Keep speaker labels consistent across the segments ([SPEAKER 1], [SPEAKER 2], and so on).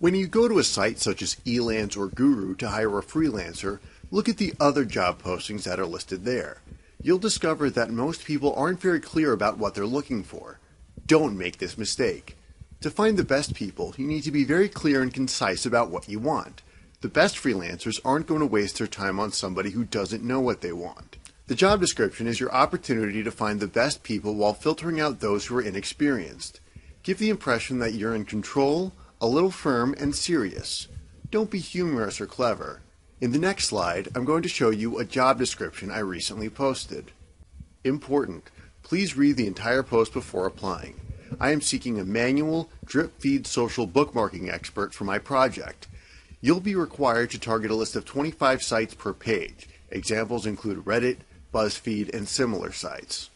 [SPEAKER 1] When you go to a site such as Elance or Guru to hire a freelancer, look at the other job postings that are listed there. You'll discover that most people aren't very clear about what they're looking for. Don't make this mistake. To find the best people, you need to be very clear and concise about what you want. The best freelancers aren't going to waste their time on somebody who doesn't know what they want. The job description is your opportunity to find the best people while filtering out those who are inexperienced. Give the impression that you're in control, a little firm, and serious. Don't be humorous or clever. In the next slide, I'm going to show you a job description I recently posted. Important. Please read the entire post before applying. I am seeking a manual, drip-feed social bookmarking expert for my project. You'll be required to target a list of 25 sites per page. Examples include Reddit, BuzzFeed, and similar sites.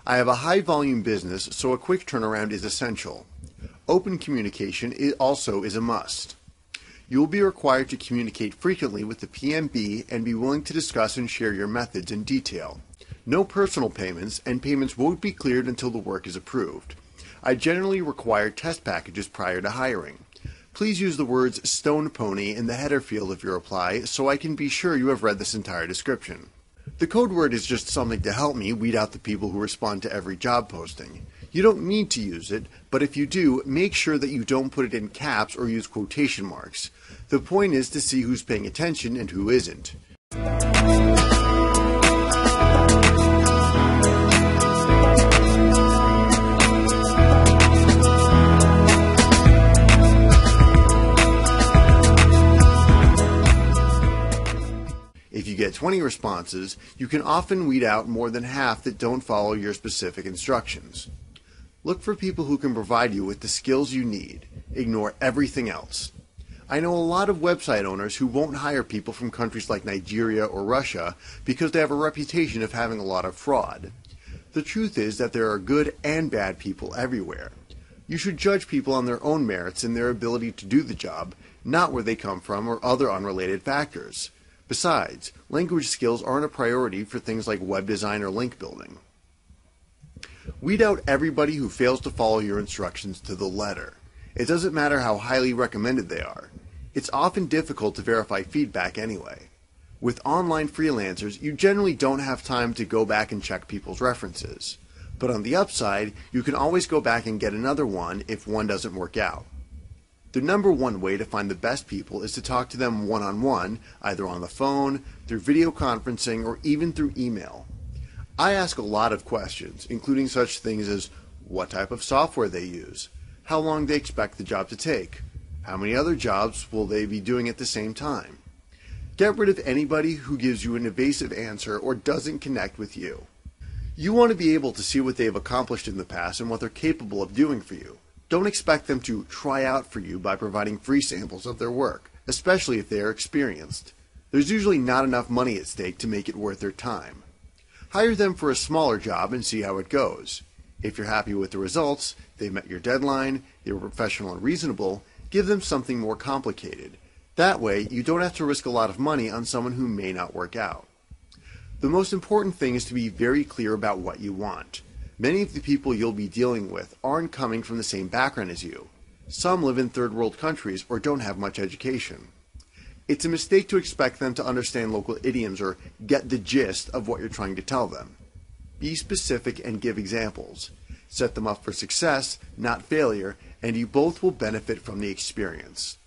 [SPEAKER 1] I have a high-volume business, so a quick turnaround is essential. Open communication also is a must. You will be required to communicate frequently with the PMB and be willing to discuss and share your methods in detail. No personal payments, and payments won't be cleared until the work is approved. I generally require test packages prior to hiring. Please use the words "stone pony" in the header field of your reply so I can be sure you have read this entire description. The code word is just something to help me weed out the people who respond to every job posting. You don't need to use it, but if you do, make sure that you don't put it in caps or use quotation marks. The point is to see who's paying attention and who isn't. If you get 20 responses, you can often weed out more than half that don't follow your specific instructions. Look for people who can provide you with the skills you need. Ignore everything else. I know a lot of website owners who won't hire people from countries like Nigeria or Russia because they have a reputation of having a lot of fraud. The truth is that there are good and bad people everywhere. You should judge people on their own merits and their ability to do the job, not where they come from or other unrelated factors. Besides, language skills aren't a priority for things like web design or link building. Weed out everybody who fails to follow your instructions to the letter. It doesn't matter how highly recommended they are. It's often difficult to verify feedback anyway. With online freelancers, you generally don't have time to go back and check people's references. But on the upside, you can always go back and get another one if one doesn't work out. The number one way to find the best people is to talk to them one-on-one, either on the phone, through video conferencing, or even through email. I ask a lot of questions, including such things as what type of software they use, how long they expect the job to take, how many other jobs will they be doing at the same time. Get rid of anybody who gives you an evasive answer or doesn't connect with you. You want to be able to see what they've accomplished in the past and what they're capable of doing for you. Don't expect them to try out for you by providing free samples of their work, especially if they are experienced. There's usually not enough money at stake to make it worth their time. Hire them for a smaller job and see how it goes. If you're happy with the results, they met your deadline, they were professional and reasonable, give them something more complicated. That way, you don't have to risk a lot of money on someone who may not work out. The most important thing is to be very clear about what you want. Many of the people you'll be dealing with aren't coming from the same background as you. Some live in third world countries or don't have much education. It's a mistake to expect them to understand local idioms or get the gist of what you're trying to tell them. Be specific and give examples. Set them up for success, not failure, and you both will benefit from the experience.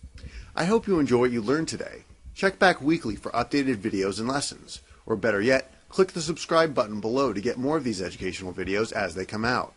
[SPEAKER 1] I hope you enjoy what you learned today. Check back weekly for updated videos and lessons. Or better yet, click the subscribe button below to get more of these educational videos as they come out.